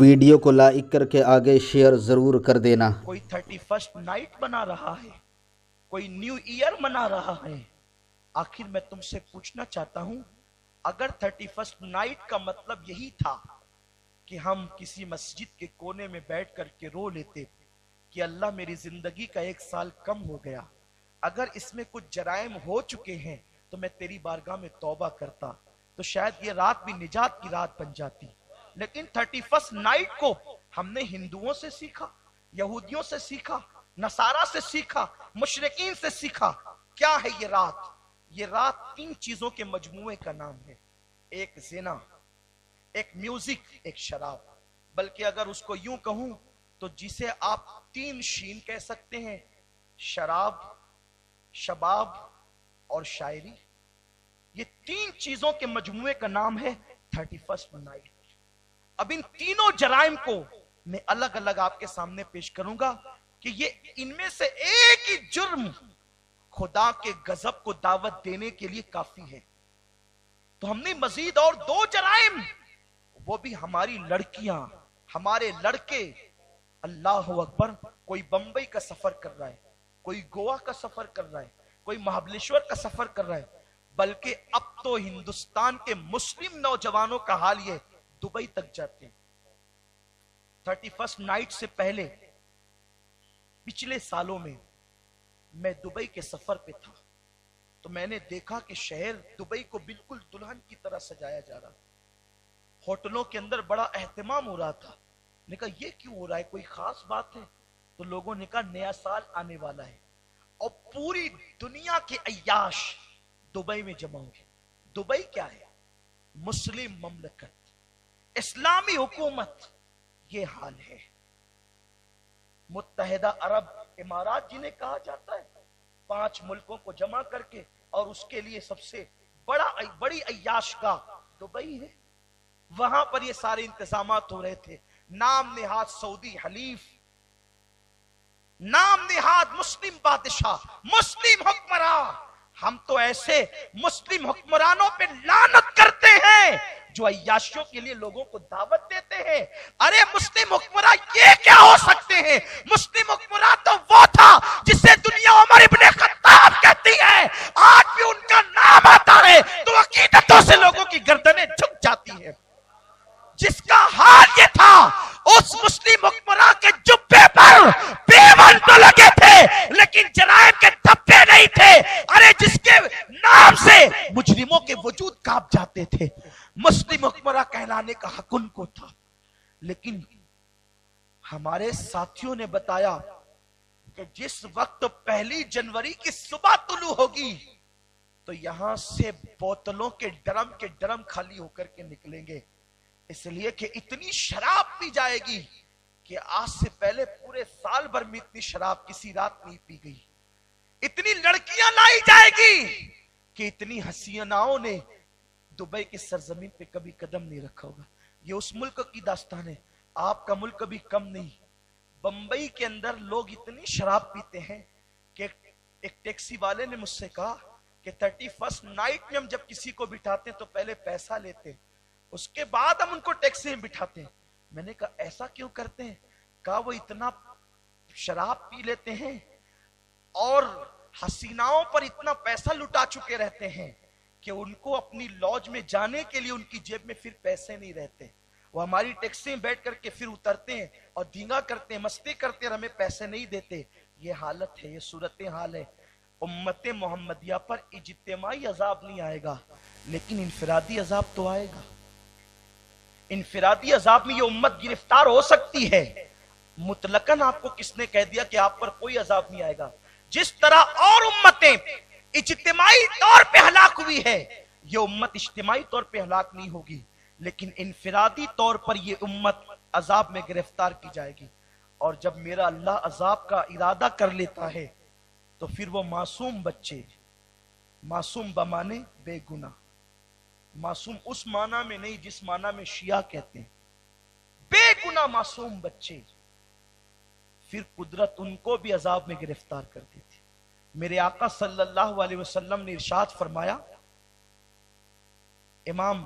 Video کو like کر کے آگے شیئر ضرور کر دینا۔ کوئی 31 نائٹ بنا رہا ہے، کوئی نیو ایئر منا رہا ہے۔ آخر میں تم سے پوچھنا چاہتا ہوں، اگر 31 نائٹ کا مطلب یہی تھا کہ ہم کسی مسجد کے کونے میں بیٹھ کر کے رو لیتے کہ اللہ میری زندگی کا 1 سال کم ہو گیا، اگر اس میں کچھ جرائم ہو چکے ہیں تو میں تیری بارگاہ میں توبہ کرتا، تو شاید یہ رات بھی نجات کی رات بن جاتی۔ لیکن 31 نائٹ کو ہم نے ہندوؤں سے سیکھا، یہودیوں سے سیکھا، نصارہ سے سیکھا، مشرکین سے سیکھا۔ کیا ہے یہ رات؟ یہ رات 3 چیزوں کے مجموعے کا نام ہے، ایک زنا، ایک میوزک، ایک شراب۔ بلکہ اگر اس کو یوں کہوں تو جسے آپ 3 شین کہہ سکتے ہیں، شراب، شباب اور شاعری، یہ 3 چیزوں کے مجموعے کا نام ہے 31 نائٹ۔ اب ان تینوں جرائم کو میں الگ الگ آپ کے سامنے پیش کروں گا کہ یہ ان میں سے ایک ہی جرم خدا کے غضب کو دعوت دینے کے لیے کافی ہے۔ تو ہم نے مزید اور 2 جرائم، وہ بھی ہماری لڑکیاں، ہمارے لڑکے، اللہ اکبر، کوئی بمبئی کا سفر کر رہا ہے، کوئی گوا کا سفر کر رہا ہے، کوئی مہابلیشور کا سفر کر رہا ہے، بلکہ اب تو ہندوستان کے مسلم نوجوانوں کا حال یہ دبئی تک جاتے ہیں۔ 31 نائٹ سے پہلے پچھلے سالوں میں میں دبئی کے سفر پہ تھا، تو میں نے دیکھا کہ شہر دبئی کو بالکل دلہن کی طرح سجایا جا رہا تھا، ہوٹلوں کے اندر بڑا اہتمام ہو رہا تھا۔ نے کہا یہ کیوں ہو رہا ہے، کوئی خاص بات ہے؟ تو لوگوں نے کہا نیا سال آنے والا ہے اور پوری دنیا کے عیاش دبئی میں جمع ہوئے۔ دبئی کیا ہے؟ مسلم مملکت، اسلامی حکومت، یہ حال ہے۔ متحدہ عرب امارات جنہیں کہا جاتا ہے، 5 ملکوں کو جمع کر کے، اور اس کے لیے سب سے بڑی عیاش گاہ دبئی ہے۔ وہاں پر یہ سارے انتظامات ہو رہے تھے۔ نام نہاد سعودی حلیف، نام نہاد مسلم بادشاہ، مسلم حکمراں۔ ہم تو ایسے مسلم حکمرانوں پہ لعنت کرتے ہیں جو عیاشیوں کے لیے لوگوں کو دعوت دیتے ہیں۔ ارے مسلم حکمراں یہ کیا ہو سکتے ہیں؟ مسلم حکمراں تو وہ تھا جسے دنیا عمر ابن خطاب کہتی ہے، آج بھی ان کا نام آتا ہے تو عقیدتوں سے لوگوں کی گردنیں جھک جاتی ہیں۔ جس کا حال یہ تھا، اس مسلم حکمراں کے جبے پر پیون تو لگے تھے لیکن جرائم کے دھبے نہیں تھے۔ ارے جس کے نام سے مجرموں کے وجود کانپ جاتے تھے، مسلم حکمراں کہلانے کا حق ان کو تھا۔ لیکن ہمارے ساتھیوں نے بتایا کہ جس وقت 1 جنوری کی صبح طلوع ہوگی تو یہاں سے بوتلوں کے ڈرم خالی ہو کر کے نکلیں گے، اس لیے کہ اتنی شراب پی جائے گی کہ آج سے پہلے پورے سال بھر میں اتنی شراب کسی رات نہیں پی گئی۔ اتنی لڑکیاں لائی جائے گی کہ اتنی حسیناؤں نے دبئی کی سرزمین پہ کبھی قدم نہیں رکھا ہوگا۔ یہ اس ملک کی داستان ہے، آپ کا ملک بھی کم نہیں۔ بمبئی کے اندر لوگ اتنی شراب پیتے ہیں کہ ایک ٹیکسی والے نے مجھ سے کہا کہ 31 نائٹ میں ہم جب کسی کو بٹھاتے ہیں تو پہلے پیسہ لیتے ہیں، اس کے بعد ہم ان کو ٹیکسی میں بٹھاتے ہیں۔ میں نے کہا ایسا کیوں کرتے ہیں؟ کہا وہ اتنا شراب پی لیتے ہیں اور حسیناؤں پر اتنا پیسہ لٹا چکے رہتے ہیں کہ ان کو اپنی لاج میں جانے کے لیے ان کی جیب میں پھر پیسے نہیں رہتے، وہ ہماری ٹیکسی میں بیٹھ کر کے پھر اترتے ہیں اور دھینگا کرتے ہیں، مستی کرتے ہیں اور ہمیں پیسے نہیں دیتے۔ یہ حالت ہے، یہ صورتحال ہے۔ امت محمدیہ پر اجتماعی عذاب نہیں آئے گا لیکن انفرادی عذاب تو آئے گا۔ انفرادی عذاب میں یہ امت گرفتار ہو سکتی ہے، مطلقاً آپ کو کس نے کہہ دیا کہ آپ پر کوئی عذاب نہیں آئے گا؟ جس طرح اور امتیں اجتماعی طور پہ ہلاک ہوئی ہے، یہ امت اجتماعی طور پہ ہلاک نہیں ہوگی لیکن انفرادی طور پر یہ امت عذاب میں گرفتار کی جائے گی۔ اور جب میرا اللہ عذاب کا ارادہ کر لیتا ہے تو پھر وہ معصوم بچے، معصوم بمانے بے گناہ، معصوم اس معنی میں نہیں جس معنی میں شیعہ کہتے ہیں، بے گناہ معصوم بچے، پھر قدرت ان کو بھی عذاب میں گرفتار کر دیتی۔ میرے آقا صلی اللہ علیہ وسلم نے ارشاد فرمایا، امام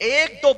1-2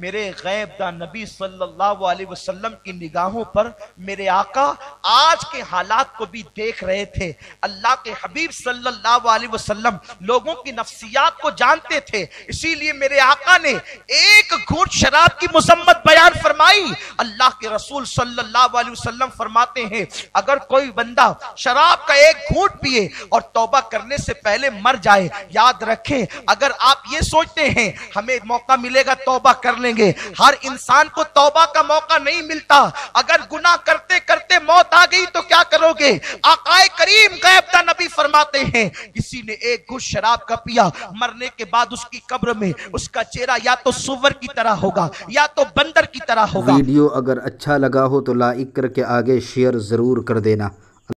میرے غیب دا نبی صلی اللہ علیہ وسلم کی نگاہوں پر میرے آقا آج کے حالات کو بھی دیکھ رہے تھے۔ اللہ کے حبیب صلی اللہ علیہ وسلم لوگوں کی نفسیات کو جانتے تھے، اسی لیے میرے آقا نے ایک گھونٹ شراب کی مذمت بیان فرمائی۔ اللہ کے رسول صلی اللہ علیہ وسلم فرماتے ہیں اگر کوئی بندہ شراب کا ایک گھونٹ پیے اور توبہ کرنے سے پہلے مر جائے، یاد رکھیں اگر آپ یہ سوچتے ہیں ہمیں موقع ملے گا توبہ کر لیں گے، ہر انسان کو توبہ کا موقع نہیں ملتا۔ اگر گناہ کرتے کرتے موت آ گئی تو کیا کرو گے؟ آقا کریم غیب دا نبی فرماتے ہیں کسی نے ایک گھونٹ شراب کا پیا، مرنے کے بعد اس کی قبر میں اس کا چہرہ یا تو سور کی طرح ہوگا یا تو بندر کی طرح ہوگا۔ ویڈیو اگر اچھا لگا ہو تو لائک کر کے آگے شیئر ضرور کر دینا۔